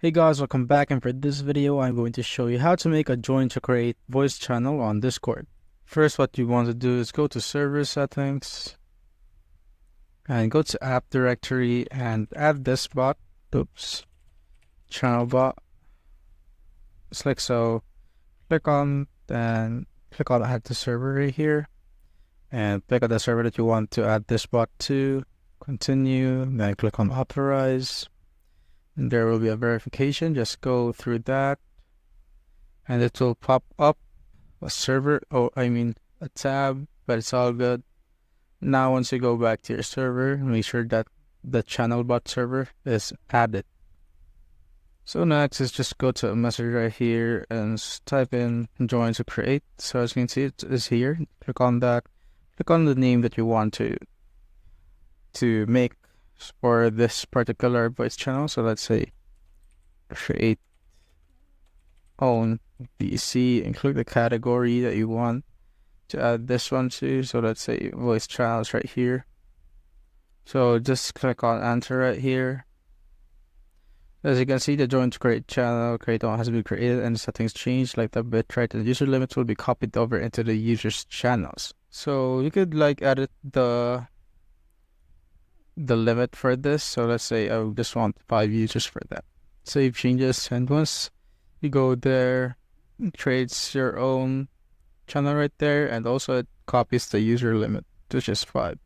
Hey guys, welcome back, and for this video I'm going to show you how to make a join to create voice channel on Discord. First, what you want to do is go to server settings and go to app directory and add this bot. Channel bot. Just like so. Click on add to server right here and click on the server that you want to add this bot to. Continue, then click on authorize. And there will be a verification. Just go through that and it will pop up a a tab, but it's all good. Now once you go back to your server, make sure that the channel bot server is added. So next is just go to a message right here and type in join to create. So as you can see, it is here. Click on that. Click on the name that you want to make for this particular voice channel. So let's say create own VC, include the category that you want to add this one to. So let's say voice channels right here. So just click on enter right here. As you can see, the join to create channel create on has been created and settings changed, like the bitrate and user limits will be copied over into the user's channels. So you could like edit the limit for this. So let's say I just want 5 users for that. Save changes, and once you go there, it creates your own channel right there, and also it copies the user limit to just 5.